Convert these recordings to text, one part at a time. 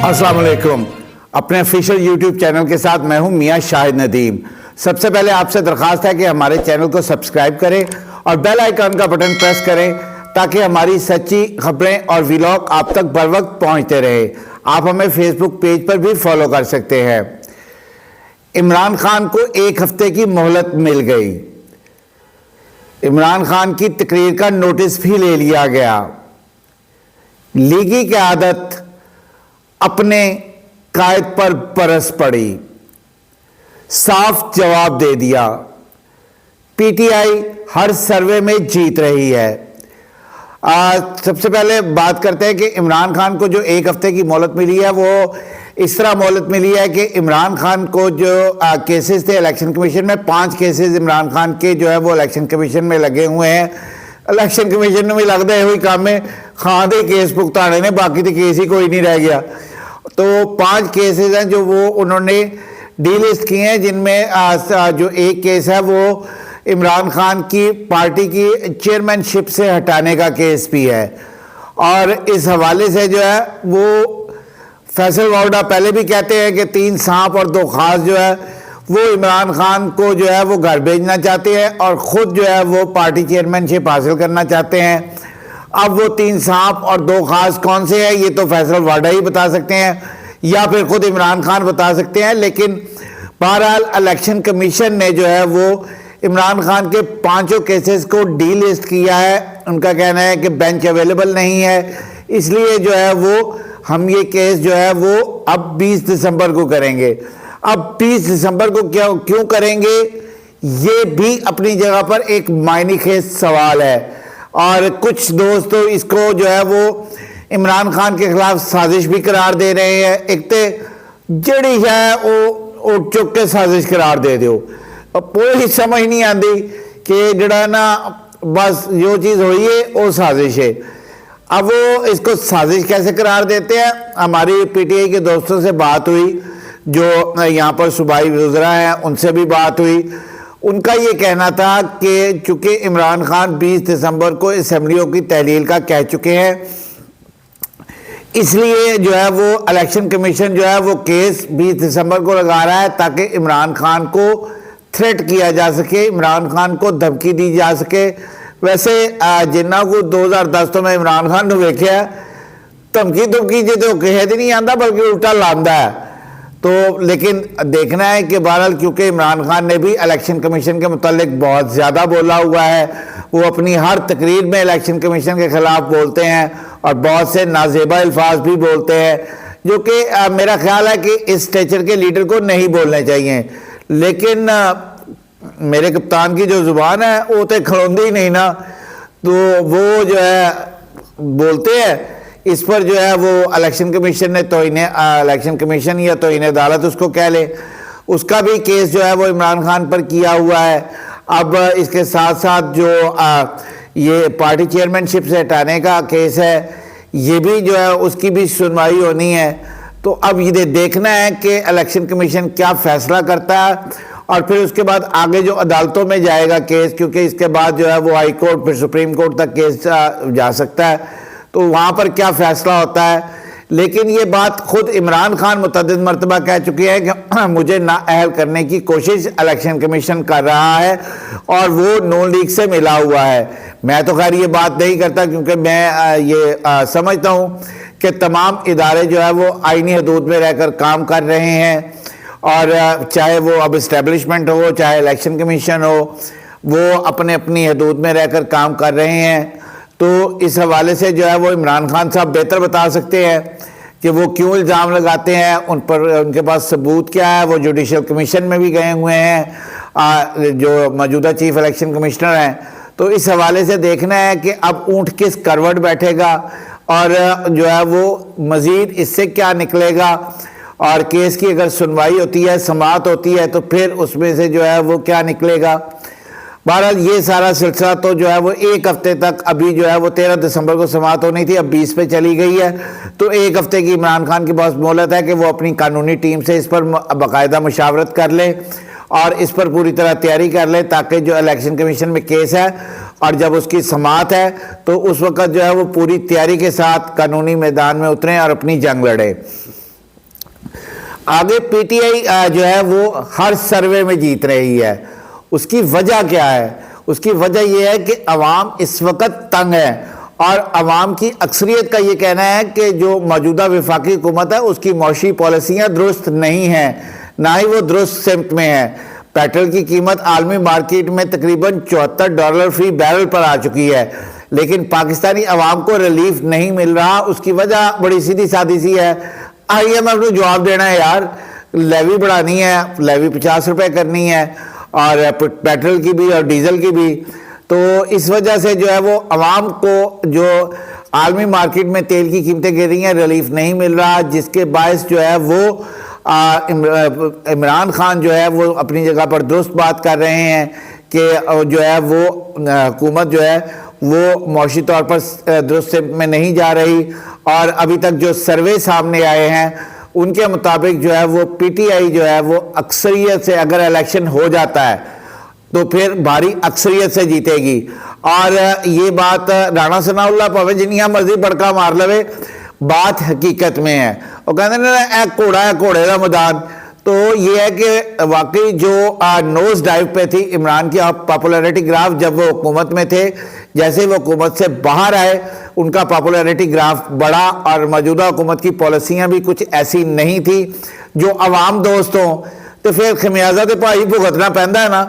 अस्सलाम वालेकुम। अपने ऑफिशियल यूट्यूब चैनल के साथ मैं हूं मियां शाहिद नदीम। सबसे पहले आपसे दरख्वास्त है कि हमारे चैनल को सब्सक्राइब करें और बेल आइकन का बटन प्रेस करें ताकि हमारी सच्ची खबरें और व्लॉग आप तक बर वक्त पहुँचते रहे। आप हमें फेसबुक पेज पर भी फॉलो कर सकते हैं। इमरान खान को एक हफ्ते की मोहलत मिल गई। इमरान खान की तकरीर का नोटिस भी ले लिया गया। लीगी क़यादत अपने कायद पर बरस पड़ी, साफ जवाब दे दिया। पीटीआई हर सर्वे में जीत रही है। सबसे पहले बात करते हैं कि इमरान खान को जो एक हफ्ते की मोहलत मिली है वो इस तरह मोहलत मिली है कि इमरान खान को जो केसेस थे इलेक्शन कमीशन में, 5 केसेस इमरान खान के जो है वो इलेक्शन कमीशन में लगे हुए हैं। इलेक्शन कमीशन में भी लगता है वही काम है, खान दे केस भुगताने ने, बाकी तो केस ही कोई नहीं रह गया। तो 5 केसेस हैं जो वो उन्होंने डीलिस्ट किए हैं, जिनमें जो एक केस है वो इमरान खान की पार्टी की चेयरमैनशिप से हटाने का केस भी है। और इस हवाले से जो है वो फैसल वाउडा पहले भी कहते हैं कि 3 सांप और 2 खास जो है वो इमरान खान को जो है वो घर भेजना चाहते हैं और ख़ुद जो है वो पार्टी चेयरमैनशिप हासिल करना चाहते हैं। अब वो 3 सांप और 2 खास कौन से हैं ये तो फैसल वाडा ही बता सकते हैं या फिर खुद इमरान खान बता सकते हैं। लेकिन बहरहाल इलेक्शन कमीशन ने जो है वो इमरान खान के 5 केसेस को डीलिस्ट किया है। उनका कहना है कि बेंच अवेलेबल नहीं है, इसलिए जो है वो हम ये केस जो है वो अब 20 दिसंबर को करेंगे। अब 20 दिसंबर को क्यों करेंगे ये भी अपनी जगह पर एक मायने खेज सवाल है। और कुछ दोस्त तो इसको जो है वो इमरान खान के खिलाफ साजिश भी करार दे रहे हैं। एक तो जड़ी है वो चुक के साजिश करार दे दो। अब कोई समझ नहीं आती कि जड़ा ना बस जो चीज़ हुई है वो साजिश है। अब वो इसको साजिश कैसे करार देते हैं। हमारी पीटीआई के दोस्तों से बात हुई, जो यहाँ पर सूबाई वज़रा हैं, उनसे भी बात हुई। उनका ये कहना था कि चूँकि इमरान खान 20 दिसंबर को असम्बलियों की तहलील का कह चुके हैं, इसलिए जो है वो इलेक्शन कमीशन जो है वो केस 20 दिसंबर को लगा रहा है ताकि इमरान खान को थ्रेट किया जा सके, इमरान खान को धमकी दी जा सके। वैसे जिन्ना को 2010 तो मैं इमरान खान को वेख्या धमकी जो तो कहे नहीं आता बल्कि उल्टा लांदा है। तो लेकिन देखना है कि बहरहाल क्योंकि इमरान खान ने भी इलेक्शन कमीशन के मुतालिक बहुत ज़्यादा बोला हुआ है, वो अपनी हर तकरीर में इलेक्शन कमीशन के ख़िलाफ़ बोलते हैं और बहुत से नाजेबा अल्फाज भी बोलते हैं, जो कि मेरा ख्याल है कि इस स्टेचर के लीडर को नहीं बोलने चाहिए। लेकिन मेरे कप्तान की जो ज़ुबान है वो तो खलोंदी ही नहीं ना, तो वो जो है बोलते हैं। इस पर जो है वो इलेक्शन कमीशन ने तो इलेक्शन कमीशन या तो इन्हें अदालत उसको कह ले, उसका भी केस जो है वो इमरान खान पर किया हुआ है। अब इसके साथ साथ जो ये पार्टी चेयरमैनशिप से हटाने का केस है ये भी जो है उसकी भी सुनवाई होनी है। तो अब ये देखना है कि इलेक्शन कमीशन क्या फ़ैसला करता है और फिर उसके बाद आगे जो अदालतों में जाएगा केस, क्योंकि इसके बाद जो है वो हाई कोर्ट फिर सुप्रीम कोर्ट तक केस जा सकता है, तो वहाँ पर क्या फ़ैसला होता है। लेकिन ये बात खुद इमरान खान मुतअद्दिद मरतबा कह चुके हैं कि मुझे नाअहल करने की कोशिश इलेक्शन कमीशन कर रहा है और वो नून लीग से मिला हुआ है। मैं तो खैर ये बात नहीं करता क्योंकि मैं ये समझता हूँ कि तमाम इदारे जो है वो आईनी हदूद में रहकर काम कर रहे हैं और चाहे वो अब इस्टेब्लिशमेंट हो चाहे इलेक्शन कमीशन हो, वो अपने अपनी हदूद में रहकर काम कर रहे हैं। तो इस हवाले से जो है वो इमरान खान साहब बेहतर बता सकते हैं कि वो क्यों इल्ज़ाम लगाते हैं, उन पर उनके पास सबूत क्या है। वो जुडिशल कमीशन में भी गए हुए हैं जो मौजूदा चीफ इलेक्शन कमिश्नर हैं। तो इस हवाले से देखना है कि अब ऊँट किस करवट बैठेगा और जो है वो मज़ीद इससे क्या निकलेगा। और केस की अगर सुनवाई होती है, समाअत होती है, तो फिर उसमें से जो है वो क्या निकलेगा। बहरहाल ये सारा सिलसिला तो जो है वो एक हफ्ते तक, अभी जो है वो 13 दिसंबर को समाअत होनी थी, अब 20 पे चली गई है। तो एक हफ्ते की इमरान खान की बहुत मोहलत है कि वो अपनी कानूनी टीम से इस पर बाकायदा मुशावरत कर ले और इस पर पूरी तरह तैयारी कर ले ताकि जो इलेक्शन कमीशन में केस है और जब उसकी समाअत है तो उस वक्त जो है वो पूरी तैयारी के साथ कानूनी मैदान में उतरें और अपनी जंग लड़े। آگے پی ٹی آئی جو ہے وہ ہر سروے میں جیت رہی ہے. اس کی وجہ کیا ہے؟ اس کی وجہ یہ ہے کہ عوام اس وقت تنگ ہے، اور عوام کی اکثریت کا یہ کہنا ہے کہ جو موجودہ وفاقی حکومت ہے اس کی معاشی پالیسیاں درست نہیں ہیں، نہ ہی وہ درست سمت میں ہیں. پیٹرول کی قیمت عالمی مارکیٹ میں تقریباً $74 فی بیرل پر آ چکی ہے، لیکن پاکستانی عوام کو ریلیف نہیں مل رہا. اس کی وجہ بڑی سیدھی سادی سی ہے، آئی ایم ایف کو جواب دینا ہے یار، لیوی بڑھانی ہے، لیوی $50 کرنی ہے، اور پیٹرول کی بھی اور ڈیزل کی بھی. تو اس وجہ سے جو ہے وہ عوام کو جو عالمی مارکیٹ میں تیل کی قیمتیں گر رہی ہیں ریلیف نہیں مل رہا، جس کے باعث جو ہے وہ عمران خان جو ہے وہ اپنی جگہ پر درست بات کر رہے ہیں کہ جو ہے وہ حکومت جو ہے وہ معاشی طور پر درست میں نہیں جا رہی. اور ابھی تک جو سروے سامنے آئے ہیں ان کے مطابق جو ہے وہ پی ٹی آئی جو ہے وہ اکثریت سے اگر الیکشن ہو جاتا ہے تو پھر بھاری اکثریت سے جیتے گی. اور یہ بات رانا ثناء اللہ پاوے جنیاں مرضی بڑکا مار لوے، بات حقیقت میں ہے. وہ کہتے ہیں نا اے گھوڑا ہے گھوڑے کا میدان. تو یہ ہے کہ واقعی جو نوز ڈائیو پہ تھی عمران کی پاپولیرٹی گراف جب وہ حکومت میں تھے، جیسے وہ حکومت سے باہر آئے ان کا پاپولیرٹی گراف بڑھا، اور موجودہ حکومت کی پالیسیاں بھی کچھ ایسی نہیں تھی جو عوام دوست ہوں. تو پھر خمیازہ تو بھائی بھگتنا پہنتا ہے نا،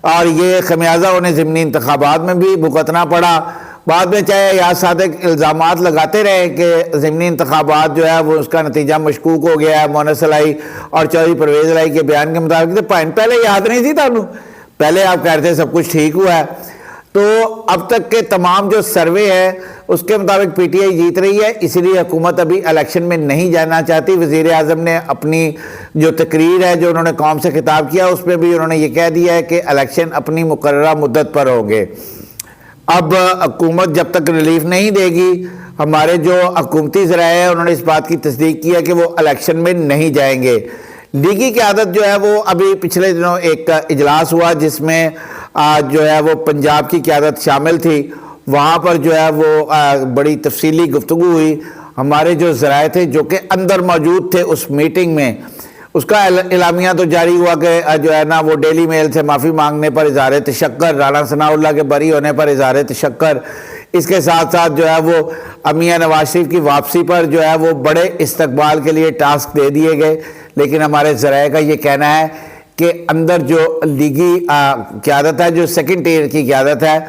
اور یہ خمیازہ انہیں ضمنی انتخابات میں بھی بھگتنا پڑا. بعد میں چاہے یاز صادق الزامات لگاتے رہے کہ ضمنی انتخابات جو ہے وہ اس کا نتیجہ مشکوک ہو گیا ہے، مونس علائی اور چودھری پرویز علائی کے بیان کے مطابق. تو پہلے یاد نہیں تھی تانوں، پہلے آپ کہہ رہے تھے سب کچھ ٹھیک ہوا ہے. تو اب تک کے تمام جو سروے ہے اس کے مطابق پی ٹی آئی جیت رہی ہے، اس لیے حکومت ابھی الیکشن میں نہیں جانا چاہتی. وزیر اعظم نے اپنی جو تقریر ہے جو انہوں نے قوم سے خطاب کیا اس میں بھی انہوں نے یہ کہہ دیا ہے کہ الیکشن اپنی مقررہ مدت پر ہوں گے. اب حکومت جب تک ریلیف نہیں دے گی، ہمارے جو حکومتی ذرائع ہیں انہوں نے اس بات کی تصدیق کی ہے کہ وہ الیکشن میں نہیں جائیں گے. لیگی قیادت جو ہے وہ ابھی پچھلے دنوں ایک اجلاس ہوا جس میں جو ہے وہ پنجاب کی قیادت شامل تھی. وہاں پر جو ہے وہ بڑی تفصیلی گفتگو ہوئی. ہمارے جو ذرائع تھے جو کہ اندر موجود تھے اس میٹنگ میں، اس کا اعلامیہ تو جاری ہوا کہ جو ہے نا وہ ڈیلی میل سے معافی مانگنے پر اظہار تشکر، رانا ثناء اللہ کے بری ہونے پر اظہار تشکر، اس کے ساتھ ساتھ جو ہے وہ میاں نواز شریف کی واپسی پر جو ہے وہ بڑے استقبال کے لیے ٹاسک دے دیے گئے. لیکن ہمارے ذرائع کا یہ کہنا ہے کہ اندر جو لیگی قیادت ہے، جو سیکنڈ ٹیئر کی قیادت ہے،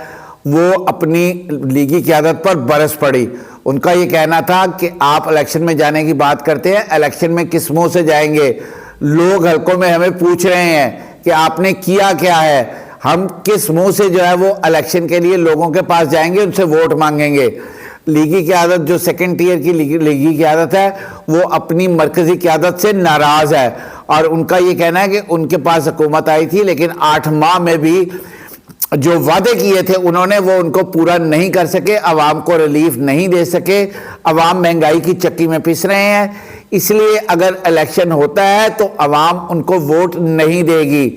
وہ اپنی لیگی قیادت پر برس پڑی. ان کا یہ کہنا تھا کہ آپ الیکشن میں جانے کی بات کرتے ہیں، الیکشن میں کس منہ سے جائیں گے؟ لوگ حلقوں میں ہمیں پوچھ رہے ہیں کہ آپ نے کیا کیا ہے، ہم کس منہ سے جو ہے وہ الیکشن کے لیے لوگوں کے پاس جائیں گے، ان سے ووٹ مانگیں گے؟ لیگی قیادت جو سیکنڈ ٹیئر کی لیگی قیادت ہے وہ اپنی مرکزی قیادت سے ناراض ہے، اور ان کا یہ کہنا ہے کہ ان کے پاس حکومت آئی تھی لیکن 8 ماہ میں بھی جو وعدے کیے تھے انہوں نے وہ ان کو پورا نہیں کر سکے، عوام کو ریلیف نہیں دے سکے، عوام مہنگائی کی چکی میں پس رہے ہیں. اس لیے اگر الیکشن ہوتا ہے تو عوام ان کو ووٹ نہیں دے گی.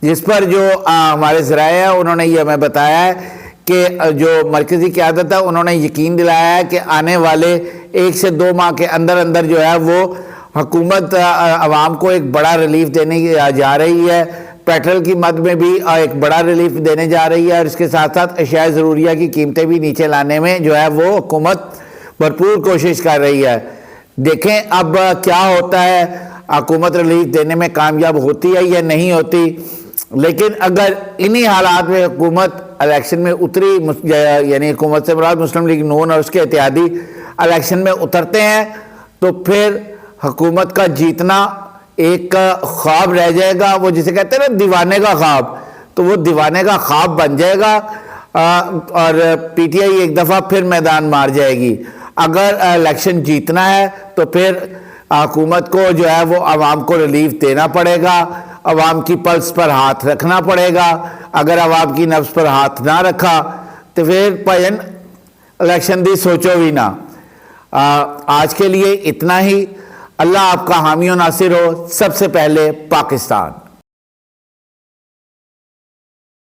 جس پر جو ہمارے ذرائع ہیں انہوں نے یہ ہمیں بتایا ہے کہ جو مرکزی قیادت ہے انہوں نے یقین دلایا ہے کہ آنے والے 1 سے 2 ماہ کے اندر اندر جو ہے وہ حکومت عوام کو ایک بڑا ریلیف دینے جا رہی ہے. پیٹرول کی مد میں بھی ایک بڑا ریلیف دینے جا رہی ہے، اور اس کے ساتھ ساتھ اشیاء ضروریہ کی قیمتیں بھی نیچے لانے میں جو ہے وہ حکومت بھرپور کوشش کر رہی ہے. دیکھیں اب کیا ہوتا ہے، حکومت ریلیف دینے میں کامیاب ہوتی ہے یا نہیں ہوتی. لیکن اگر انہی حالات میں حکومت الیکشن میں اتری، یعنی حکومت سے مراد مسلم لیگ نون اور اس کے اتحادی الیکشن میں اترتے ہیں، تو پھر حکومت کا جیتنا ایک خواب رہ جائے گا. وہ جسے کہتے ہیں نا دیوانے کا خواب، تو وہ دیوانے کا خواب بن جائے گا، اور پی ٹی آئی ایک دفعہ پھر میدان مار جائے گی. اگر الیکشن جیتنا ہے تو پھر حکومت کو جو ہے وہ عوام کو ریلیف دینا پڑے گا، عوام کی پلس پر ہاتھ رکھنا پڑے گا. اگر عوام کی نفس پر ہاتھ نہ رکھا تو پھر پائن الیکشن دی سوچو بھی نہ. آج کے لیے اتنا ہی. اللہ آپ کا حامی و ناصر ہو. سب سے پہلے پاکستان.